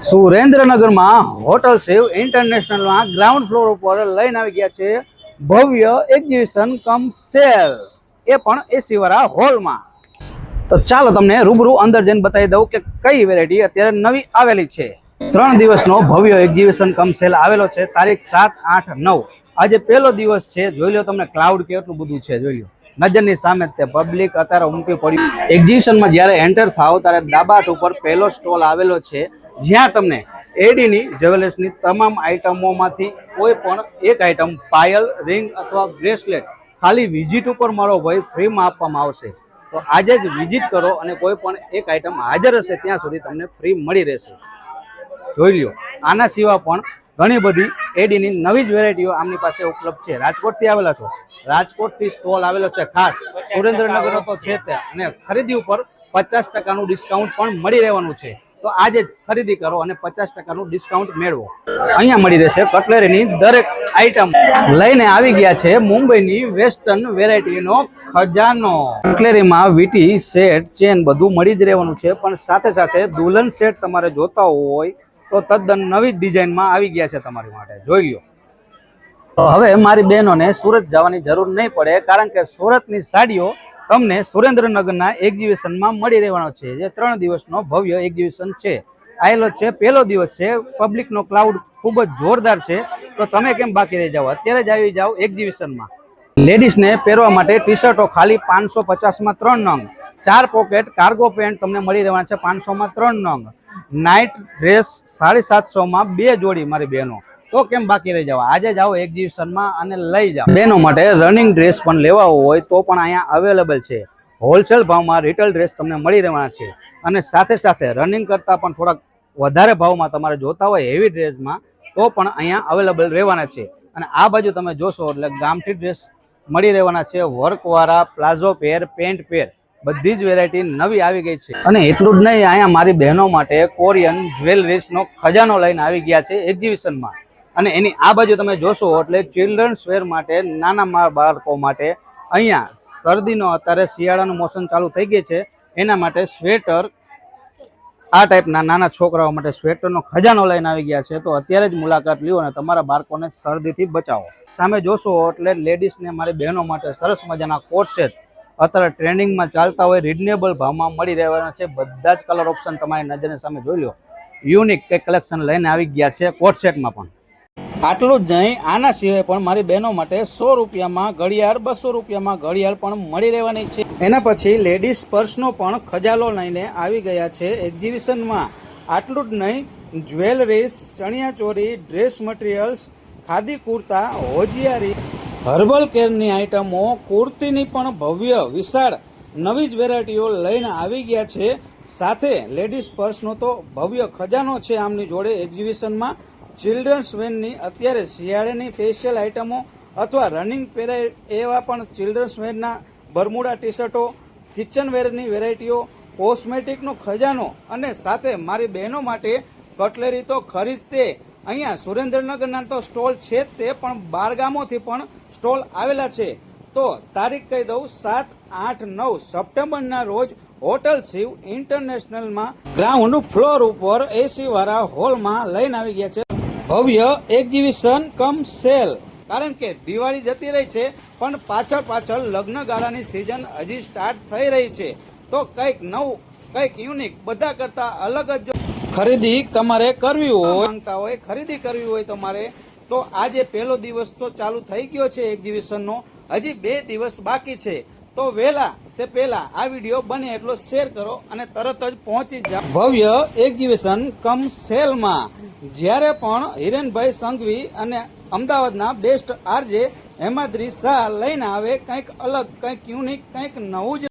સુરેન્દ્રનગરમાં hotel Shiv ઇન્ટરનેશનલમાં ground floor ઉપર લઈને આવી ગયા છે ભવ્ય એક્ઝિબિશન કમ સેલ, એ પણ એસી વાળા હોલમાં. તો ચાલો તમને રૂબરૂ અંદર જઈને બતાવી દઉં કે કઈ વેરાયટી અત્યારે નવી આવેલી છે. 3 દિવસનો ભવ્ય એક્ઝિબિશન કમ સેલ આવેલો છે. તારીખ 7, 8, 9 આજે પહેલો દિવસ છે. જોઈ લો તમને ક્લાઉડ કેટલું બધું છે, જોઈ લો નજરની સામે તે પબ્લિક અત્યારે ઉમટી પડી. એક્ઝિબિશનમાં જ્યારે એન્ટર થાવ ત્યારે ડાબા હાથ ઉપર પહેલો સ્ટોલ આવેલો છે, જ્યાં તમને એડીની જ્વેલર્સની તમામ આઇટમોમાંથી કોઈ પણ એક આઇટમ પાયલ, રિંગ અથવા બ્રેસલેટ ખાલી વિઝિટ ઉપર મારો ભાઈ ફ્રીમાં આપવામાં આવશે. તો આજે જ વિઝિટ કરો અને કોઈ પણ એક આઇટમ હાજર હશે ત્યાં સુધી તમને ફ્રી મળી રહેશે. જોઈ લ્યો, આના સિવાય પણ ઘણી બધી એડીની નવી જ વેરાયટીઓ આમની પાસે ઉપલબ્ધ છે. રાજકોટથી આવેલા છો, રાજકોટથી સ્ટોલ આવેલો છે. ખાસ સુરેન્દ્રનગરનો તો છે તે, અને ખરીદી ઉપર 50% ડિસ્કાઉન્ટ પણ મળી રહેવાનું છે. તો આજે જ ખરીદી કરો અને 50% ડિસ્કાઉન્ટ મેળવો. અહીંયા મળી રહેશે કટલેરીની દરેક આઈટમ. લઈને આવી ગયા છે મુંબઈની વેસ્ટર્ન વેરાયટીનો ખજાનો. કટલેરીમાં વીટી, સેટ, ચેન બધું મળી જ રહેવાનું છે, પણ સાથે સાથે દુલ્હન સેટ તમારે જોતા હોય તો તદ્દન નવી ડિઝાઇનમાં આવી ગયા છે તમારી માટે. જોઈ લો. તો હવે મારી બહેનોને સુરત જવાની જરૂર નહીં પડે, કારણ કે સુરતની સાડીઓ તમને સુરેન્દ્રનગરના એક્ઝિબિશનમાં મળી રહેવાનો છે. જે 3 દિવસનો ભવ્ય એક્ઝિબિશન છે, આવેલો છે. પહેલો દિવસ છે. પબ્લિકનો ક્લાઉડ ખૂબ જ જોરદાર છે. તો તમે કેમ બાકી રહી જાઓ, અત્યારે જ આવી જાઓ એક્ઝિબિશનમાં. લેડીઝને પહેરવા માટે ટી શર્ટો ખાલી 550માં 3 નંગ. 4 પોકેટ કાર્ગો પેન્ટ તમને મળી રહેવાના છે 500માં 3 નંગ. નાઇટ ડ્રેસ 750માં 2 જોડી મારી બહેનો. તો કેમ બાકી રહી જવા, આજે જાઓ એક્ઝિબિશનમાં અને લઈ જાઓ. બહેનો માટે રનિંગ ડ્રેસ પણ લેવા હોય તો પણ અહીંયા અવેલેબલ છે. હોલસેલ ભાવમાં રિટેલ ડ્રેસ તમને મળી રહેવાના છે, અને સાથે સાથે રનિંગ કરતાં પણ થોડાક વધારે ભાવમાં તમારે જોતા હોય હેવી ડ્રેસમાં તો પણ અહીંયા અવેલેબલ રહેવાના છે. અને આ બાજુ તમે જોશો એટલે ગામઠી ડ્રેસ મળી રહેવાના છે. વર્કવાળા, પ્લાઝો પેર, પેન્ટ પેર બધી જ વેરાયટી નવી આવી ગઈ છે. અને એટલું જ નહીં, અહીંયા મારી બહેનો માટે કોરિયન જ્વેલરીઝનો ખજાનો લઈને આવી ગયા છે એક્ઝિબિશનમાં. અને એની આ બાજુ તમે જોશો એટલે ચિલ્ડ્રન્સ વેર માટે, નાના બાળકો માટે અહીંયા શરદીનો અત્યારે શિયાળાનું મોસમ ચાલુ થઈ ગઈ છે, એના માટે સ્વેટર, આ ટાઈપના નાના છોકરાઓ માટે સ્વેટરનો ખજાનો લઈને આવી ગયા છે. તો અત્યારે જ મુલાકાત લ્યો અને તમારા બાળકોને શરદીથી બચાવો. સામે જોશો એટલે લેડીઝને મારી બહેનો માટે સરસ મજાના કોટ સેટ અત્યારે ટ્રેન્ડિંગમાં ચાલતા હોય રિઝનેબલ ભાવમાં મળી રહેવાના છે. બધા જ કલર ઓપ્શન તમારી નજરની સામે જોઈ લો. યુનિક કંઈક કલેક્શન લઈને આવી ગયા છે કોટ સેટમાં પણ. આટલું જ નહીં, આના સિવાય પણ મારી બહેનો માટે 100 રૂપિયામાં ઘડિયાળ, 200 રૂપિયામાં ઘડિયાળ પણ મળી રહેવાની છે. એના પછી લેડીઝ પર્સનો પણ ખજાલો લઈને આવી ગયા છે એક્ઝિબિશનમાં. આટલું જ નહીં, જ્વેલરીઝ, ચણિયાચોરી, dress materials, khadi kurta, hosiery, herbal કેરની આઇટમો, કુર્તીની પણ ભવ્ય વિશાળ નવી જ વેરાયટીઓ લઈને આવી ગયા છે. સાથે લેડીઝ પર્સનો તો ભવ્ય ખજાનો છે આમની જોડે એક્ઝિબિશનમાં. ચિલ્ડ્રન્સ વેરની અત્યારે શિયાળાની ફેશિયલ આઇટમો અથવા રનિંગ પહેરાય એવા પણ ચિલ્ડ્રન્સ વેરના બરમુડા ટી શર્ટો, કિચનવેરની વેરાયટીઓ, કોસ્મેટિકનો ખજાનો, અને સાથે મારી બહેનો માટે કટલેરી તો ખરીદતે અહીંયા સુરેન્દ્રનગરના તો સ્ટોલ છે જ તે, પણ 12 ગામોથી પણ સ્ટોલ આવેલા છે. તો તારીખ કહી દઉં, 7, 8, 9 સપ્ટેમ્બરના રોજ હોટલ શિવ ઇન્ટરનેશનલમાં ગ્રાઉન્ડ ફ્લોર ઉપર એસી વાળા હોલમાં લઈને આવી ગયા છે ભવ્ય એક્ઝિબિશન કમ સેલ. કારણ કે દિવાળી જતી રહી છે, પણ પાછળ લગ્ન ગાળાની સિઝન હજી સ્ટાર્ટ થઈ રહી છે. તો કંઈક નવું, કંઈક યુનિક, બધા કરતા અલગ જ ખરીદી તમારે કરવી હોય, માંગતા હોય ખરીદી કરવી હોય તમારે, તો આજે પહેલો દિવસ તો ચાલુ થઈ ગયો છે એક્ઝિબિશનનો, હજી 2 દિવસ બાકી છે. તો વહેલા તે પહેલા આ વિડીયો બને એટલો શેર કરો અને તરત જ પહોંચી જાઓ ભવ્ય એક્ઝિબિશન કમ સેલમાં. જ્યારે પણ હિરેનભાઈ સંઘવી અને અમદાવાદના બેસ્ટ આરજે હેમાદ્રી શાહ લઈને આવે કંઈક અલગ, કંઈક યુનિક, કંઈક નવું જ.